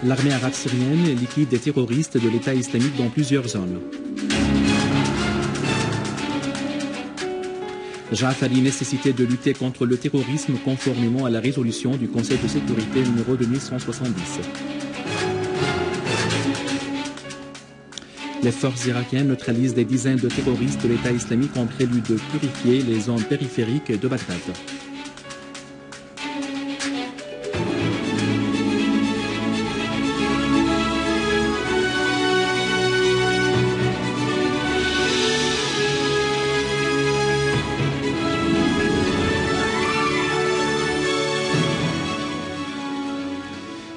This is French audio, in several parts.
L'armée arabe syrienne liquide des terroristes de l'État islamique dans plusieurs zones. Jaafari, nécessité de lutter contre le terrorisme conformément à la résolution du Conseil de sécurité numéro 2170. Les forces irakiennes neutralisent des dizaines de terroristes de l'État islamique en prélude de purifier les zones périphériques de Bagdad.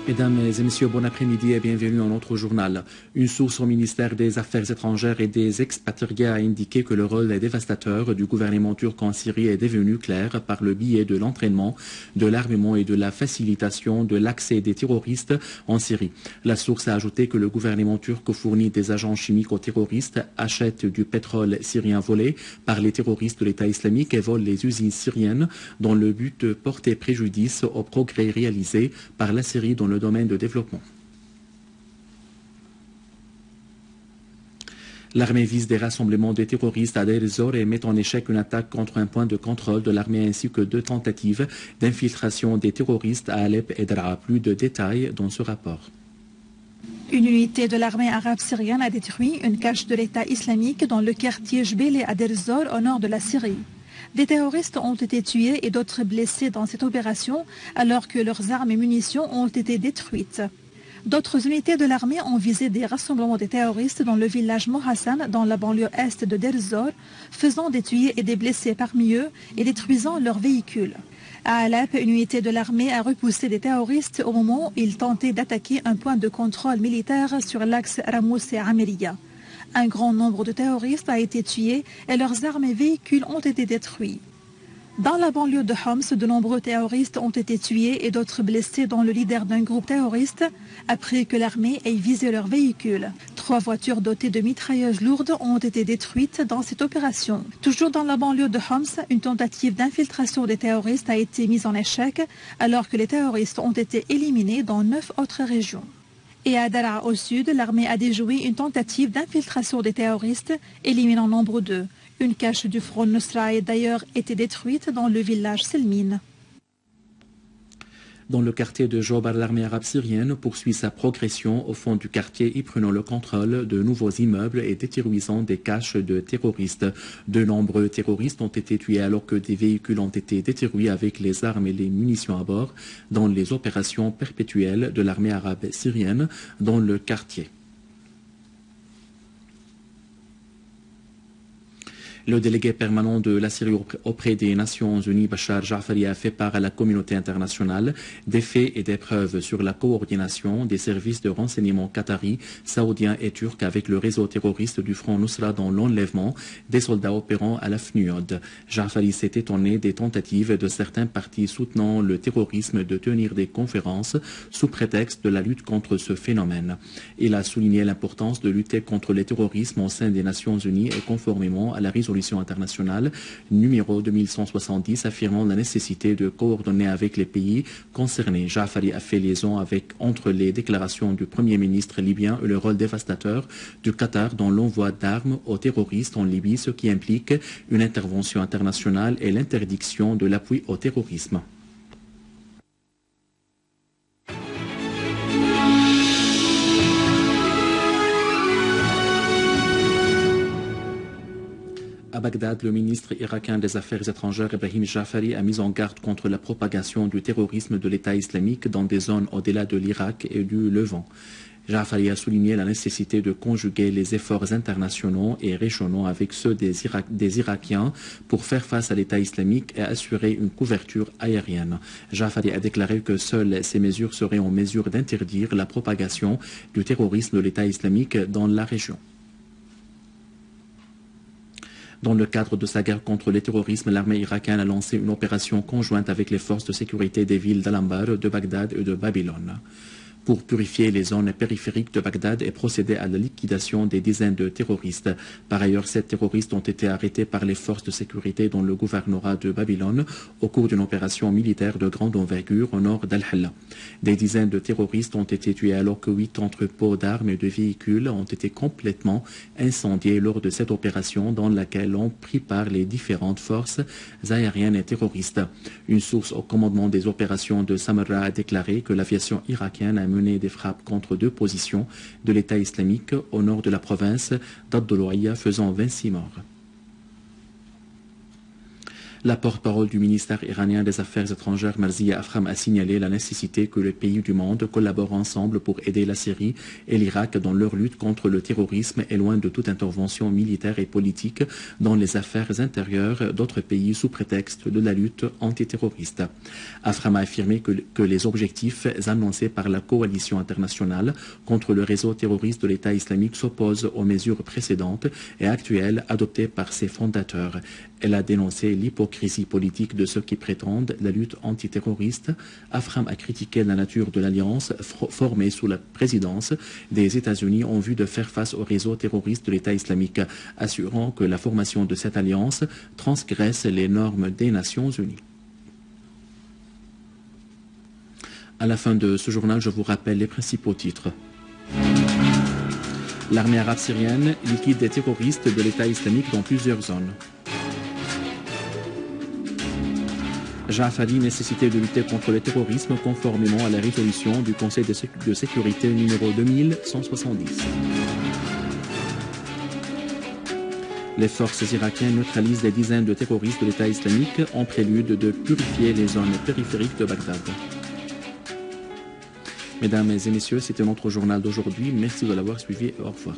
Mesdames et messieurs, bon après-midi et bienvenue dans notre journal. Une source au ministère des Affaires étrangères et des expatriés a indiqué que le rôle dévastateur du gouvernement turc en Syrie est devenu clair par le biais de l'entraînement, de l'armement et de la facilitation de l'accès des terroristes en Syrie. La source a ajouté que le gouvernement turc fournit des agents chimiques aux terroristes, achète du pétrole syrien volé par les terroristes de l'État islamique et vole les usines syriennes dans le but de porter préjudice aux progrès réalisés par la Syrie dans le domaine de développement. L'armée vise des rassemblements de terroristes à Deir ez-Zor et met en échec une attaque contre un point de contrôle de l'armée ainsi que deux tentatives d'infiltration des terroristes à Alep et Daraa. Plus de détails dans ce rapport. Une unité de l'armée arabe syrienne a détruit une cache de l'État islamique dans le quartier Jbel à Deir ez-Zor au nord de la Syrie. Des terroristes ont été tués et d'autres blessés dans cette opération alors que leurs armes et munitions ont été détruites. D'autres unités de l'armée ont visé des rassemblements de terroristes dans le village Mohassan dans la banlieue est de Deir ez-Zor, faisant des tués et des blessés parmi eux et détruisant leurs véhicules. À Alep, une unité de l'armée a repoussé des terroristes au moment où ils tentaient d'attaquer un point de contrôle militaire sur l'axe Ramous et Ameria. Un grand nombre de terroristes a été tué et leurs armes et véhicules ont été détruits. Dans la banlieue de Homs, de nombreux terroristes ont été tués et d'autres blessés dont le leader d'un groupe terroriste après que l'armée ait visé leurs véhicules. 3 voitures dotées de mitrailleuses lourdes ont été détruites dans cette opération. Toujours dans la banlieue de Homs, une tentative d'infiltration des terroristes a été mise en échec alors que les terroristes ont été éliminés dans 9 autres régions. Et à Daraa au sud, l'armée a déjoué une tentative d'infiltration des terroristes, éliminant nombre d'eux. Une cache du Front Nusra a d'ailleurs été détruite dans le village Selmine. Dans le quartier de Jobar, l'armée arabe syrienne poursuit sa progression au fond du quartier y prenant le contrôle de nouveaux immeubles et détruisant des caches de terroristes. De nombreux terroristes ont été tués alors que des véhicules ont été détruits avec les armes et les munitions à bord dans les opérations perpétuelles de l'armée arabe syrienne dans le quartier. Le délégué permanent de la Syrie auprès des Nations Unies, Bachar Jaafari, a fait part à la communauté internationale des faits et des preuves sur la coordination des services de renseignement qataris, saoudiens et turcs avec le réseau terroriste du Front Nusra dans l'enlèvement des soldats opérant à la FNUOD. Jaafari s'est étonné des tentatives de certains partis soutenant le terrorisme de tenir des conférences sous prétexte de la lutte contre ce phénomène. Il a souligné l'importance de lutter contre le terrorisme au sein des Nations Unies et conformément à la résolution internationale numéro 2170 affirmant la nécessité de coordonner avec les pays concernés. Jaafari a fait liaison entre les déclarations du Premier ministre libyen et le rôle dévastateur du Qatar dans l'envoi d'armes aux terroristes en Libye, ce qui implique une intervention internationale et l'interdiction de l'appui au terrorisme. À Bagdad, le ministre irakien des Affaires étrangères Ebrahim Jaafari a mis en garde contre la propagation du terrorisme de l'État islamique dans des zones au-delà de l'Irak et du Levant. Jaafari a souligné la nécessité de conjuguer les efforts internationaux et régionaux avec ceux des Irakiens pour faire face à l'État islamique et assurer une couverture aérienne. Jaafari a déclaré que seules ces mesures seraient en mesure d'interdire la propagation du terrorisme de l'État islamique dans la région. Dans le cadre de sa guerre contre le terrorisme, l'armée irakienne a lancé une opération conjointe avec les forces de sécurité des villes d'Al-Anbar, de Bagdad et de Babylone. pour purifier les zones périphériques de Bagdad et procéder à la liquidation des dizaines de terroristes. Par ailleurs, 7 terroristes ont été arrêtés par les forces de sécurité dans le gouvernorat de Babylone au cours d'une opération militaire de grande envergure au nord d'Al-Halla. Des dizaines de terroristes ont été tués alors que 8 entrepôts d'armes et de véhicules ont été complètement incendiés lors de cette opération dans laquelle ont pris part les différentes forces aériennes et terroristes. Une source au commandement des opérations de Samarra a déclaré que l'aviation irakienne a mené des frappes contre 2 positions de l'État islamique au nord de la province d'Ad-Doloya, faisant 26 morts. La porte-parole du ministère iranien des Affaires étrangères, Marzieh Afram, a signalé la nécessité que les pays du monde collaborent ensemble pour aider la Syrie et l'Irak dans leur lutte contre le terrorisme et loin de toute intervention militaire et politique dans les affaires intérieures d'autres pays sous prétexte de la lutte antiterroriste. Afram a affirmé que les objectifs annoncés par la coalition internationale contre le réseau terroriste de l'État islamique s'opposent aux mesures précédentes et actuelles adoptées par ses fondateurs. Elle a dénoncé l'hypocrisie politique de ceux qui prétendent la lutte antiterroriste. Afram a critiqué la nature de l'alliance formée sous la présidence des États-Unis en vue de faire face au réseau terroriste de l'État islamique, assurant que la formation de cette alliance transgresse les normes des Nations Unies. À la fin de ce journal, je vous rappelle les principaux titres. L'armée arabe syrienne liquide des terroristes de l'État islamique dans plusieurs zones. Ja'afari, nécessité de lutter contre le terrorisme conformément à la résolution du Conseil de sécurité numéro 2170. Les forces irakiennes neutralisent des dizaines de terroristes de l'État islamique en prélude de purifier les zones périphériques de Bagdad. Mesdames et messieurs, c'était notre journal d'aujourd'hui. Merci de l'avoir suivi et au revoir.